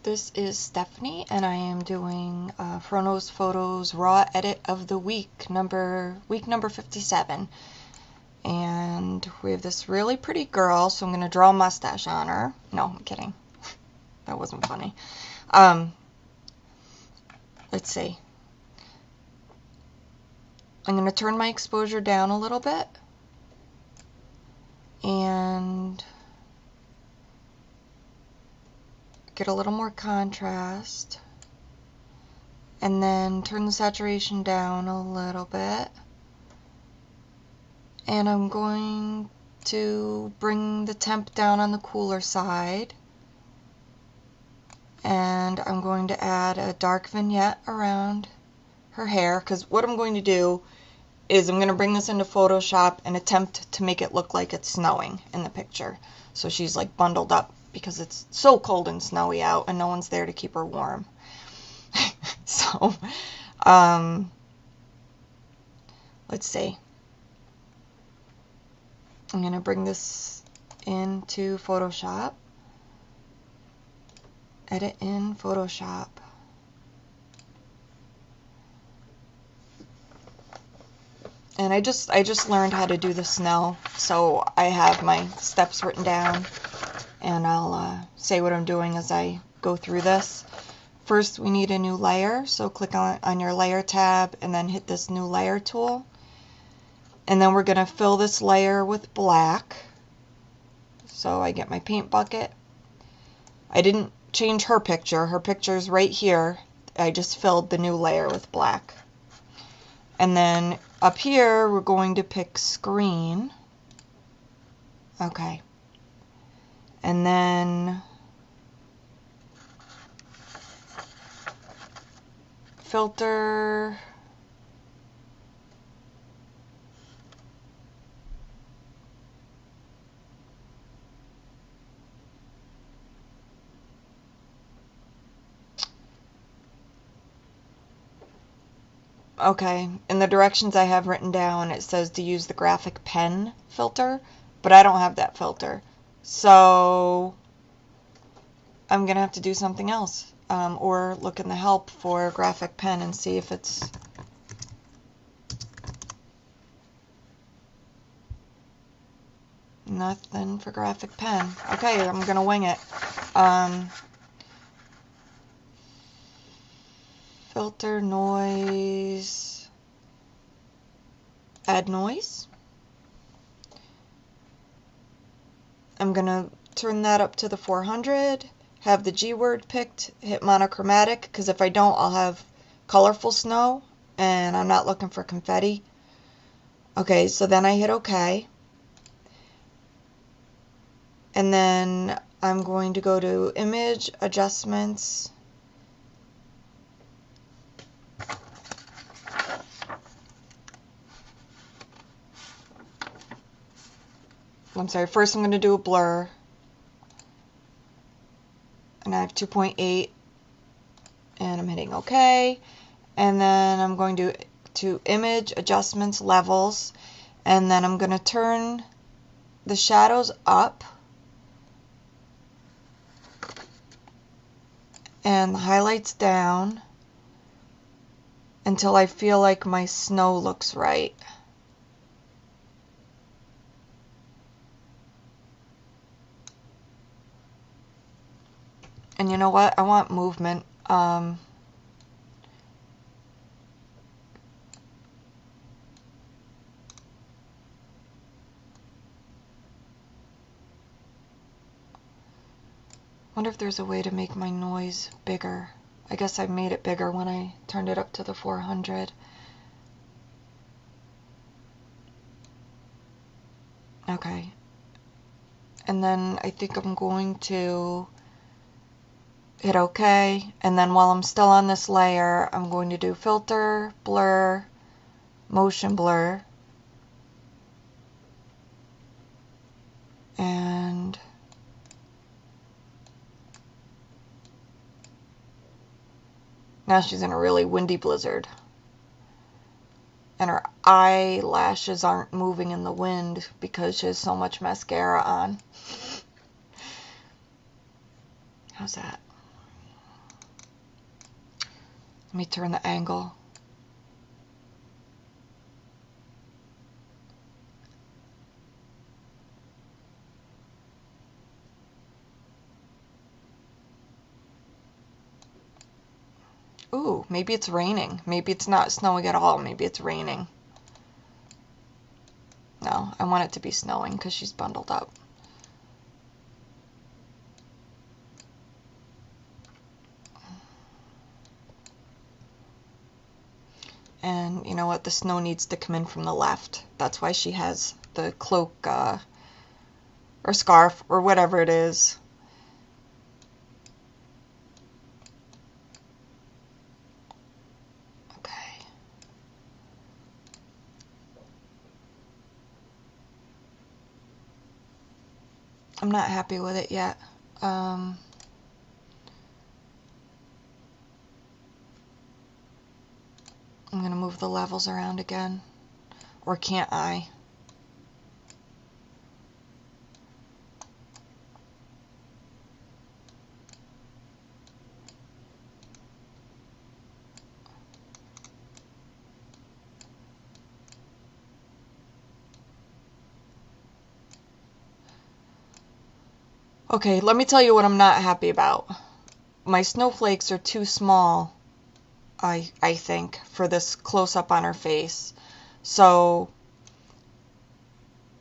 This is Stephanie, and I am doing Frono's Photos Raw Edit of the week number 57. And we have this really pretty girl, so I'm going to draw a mustache on her. No, I'm kidding. That wasn't funny. Let's see. I'm going to turn my exposure down a little bit. And get a little more contrast. And then turn the saturation down a little bit. And I'm going to bring the temp down on the cooler side. And I'm going to add a dark vignette around her hair, because what I'm going to do is I'm going to bring this into Photoshop and attempt to make it look like it's snowing in the picture. So she's like bundled up because it's so cold and snowy out and no one's there to keep her warm. So, let's see. I'm going to bring this into Photoshop. Edit in Photoshop. And I just learned how to do the snow, so I have my steps written down, and I'll say what I'm doing as I go through this. First, we need a new layer, so click on your layer tab and then hit this new layer tool. And then we're going to fill this layer with black. So I get my paint bucket. I didn't change her picture. Her picture's right here. I just filled the new layer with black. And then up here, we're going to pick screen. Okay. And then filter. Okay, in the directions I have written down, it says to use the graphic pen filter, but I don't have that filter. So I'm going to have to do something else, or look in the help for graphic pen and see if it's... Nothing for graphic pen. Okay, I'm going to wing it. Filter, noise, add noise. I'm going to turn that up to the 400, have the G word picked, hit monochromatic, because if I don't, I'll have colorful snow, and I'm not looking for confetti. Okay, so then I hit OK. And then I'm going to go to Image, Adjustments, I'm sorry, first I'm going to do a blur, and I have 2.8, and I'm hitting OK, and then I'm going to Image, Adjustments, Levels, and then I'm going to turn the shadows up, and the highlights down, until I feel like my snow looks right. And you know what? I want movement. Wonder if there's a way to make my noise bigger. I guess I made it bigger when I turned it up to the 400. Okay. And then I think I'm going to hit OK, and then while I'm still on this layer, I'm going to do filter, blur, motion blur, and now she's in a really windy blizzard, and her eyelashes aren't moving in the wind because she has so much mascara on. How's that? Let me turn the angle. Ooh, maybe it's raining. Maybe it's not snowing at all. Maybe it's raining. No, I want it to be snowing because she's bundled up. And you know what? The snow needs to come in from the left. That's why she has the cloak or scarf or whatever it is. Okay. I'm not happy with it yet. I'm going to move the levels around again. Or can't I? Okay, let me tell you what I'm not happy about. My snowflakes are too small, I think, for this close-up on her face. So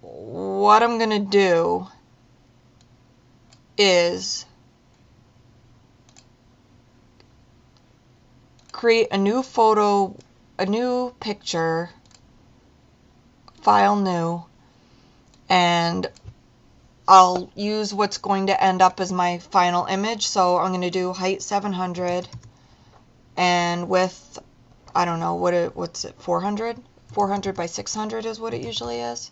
what I'm going to do is create a new photo, a new picture, file new, and I'll use what's going to end up as my final image. So I'm going to do height 700 and width, I don't know, what's it, 400? 400 by 600 is what it usually is.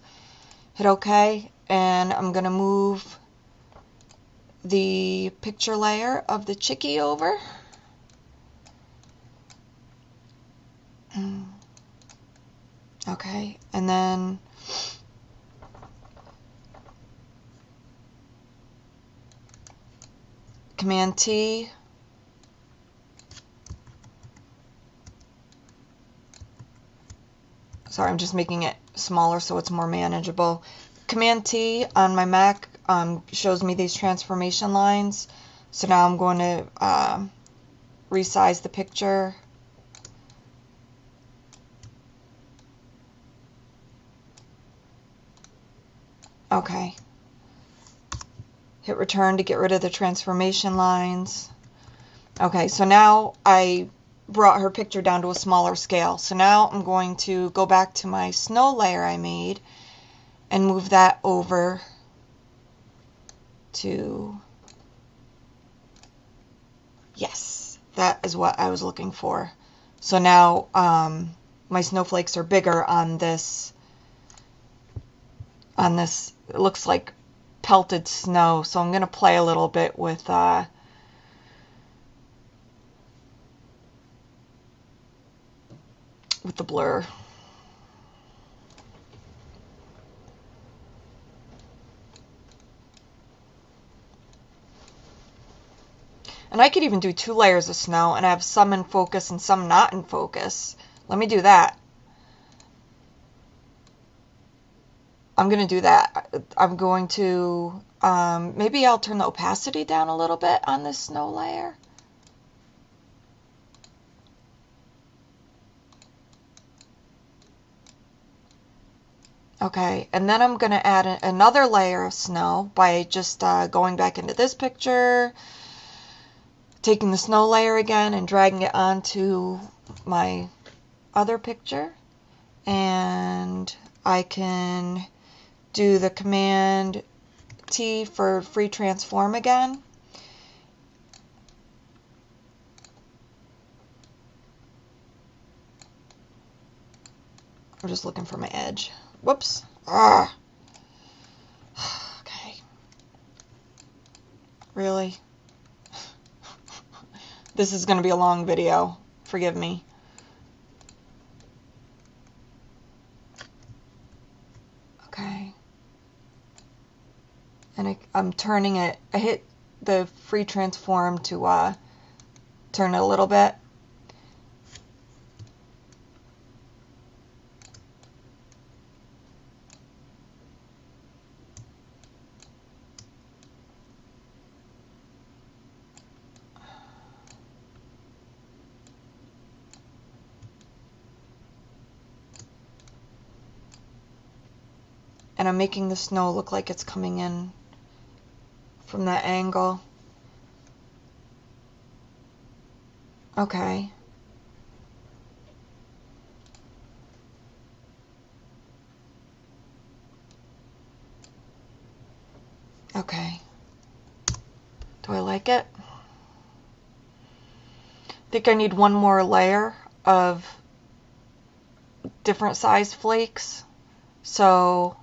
Hit OK, and I'm going to move the picture layer of the chickie over. Okay, and then Command T. Sorry, I'm just making it smaller so it's more manageable. Command T on my Mac shows me these transformation lines. So now I'm going to resize the picture. Okay. Hit return to get rid of the transformation lines. Okay, so now I brought her picture down to a smaller scale. So now I'm going to go back to my snow layer I made and move that over to, yes, that is what I was looking for. So now my snowflakes are bigger on this, it looks like pelted snow. So I'm going to play a little bit with the blur. And I could even do 2 layers of snow and have some in focus and some not in focus. Let me do that. I'm going to do that. I'm going to, maybe I'll turn the opacity down a little bit on this snow layer. Okay, and then I'm going to add another layer of snow by just going back into this picture, taking the snow layer again and dragging it onto my other picture. And I can do the Command T for free transform again. I'm just looking for my edge. Whoops. Ah. Okay. Really? This is going to be a long video. Forgive me. Okay. And I'm turning it. I hit the free transform to turn it a little bit. And I'm making the snow look like it's coming in from that angle. Okay. Okay. Do I like it? I think I need one more layer of different size flakes. So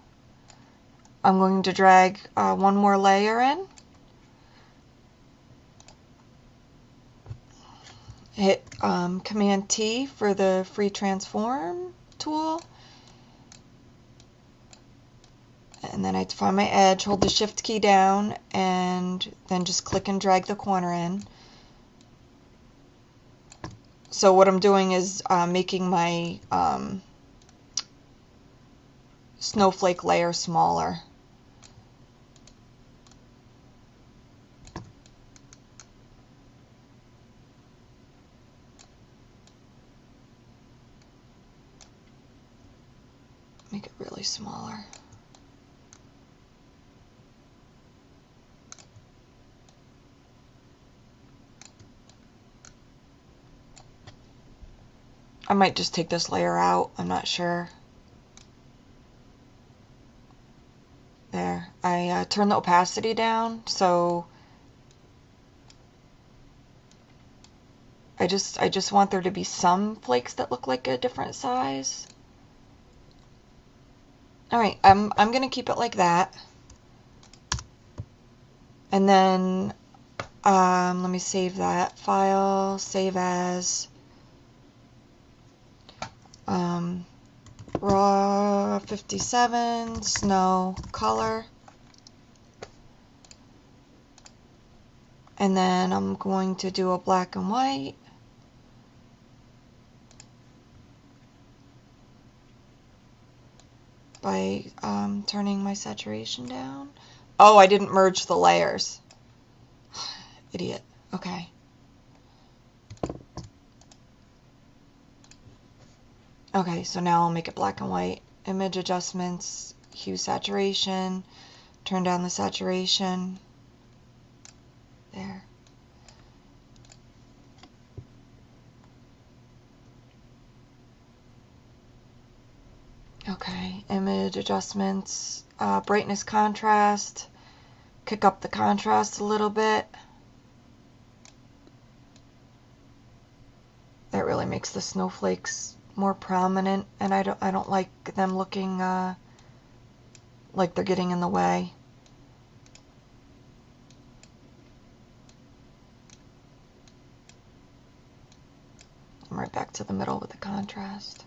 I'm going to drag one more layer in. Hit Command T for the free transform tool. And then I find my edge, hold the shift key down, and then just click and drag the corner in. So what I'm doing is making my snowflake layer smaller. Make it really smaller. I might just take this layer out, I'm not sure. There. I turn the opacity down, so I just want there to be some flakes that look like a different size. Alright, I'm gonna keep it like that. And then let me save that file, save as raw 57 snow color. And then I'm going to do a black and white. By turning my saturation down. Oh, I didn't merge the layers. Idiot. Okay. Okay, so now I'll make it black and white. Image adjustments, hue saturation, turn down the saturation. There. Okay, image adjustments, brightness, contrast, kick up the contrast a little bit. That really makes the snowflakes more prominent, and I don't like them looking like they're getting in the way. I'm right back to the middle with the contrast.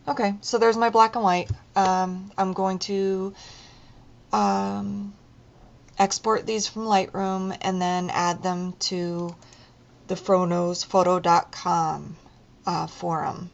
Okay, so there's my black and white. I'm going to export these from Lightroom and then add them to the Photos.com forum.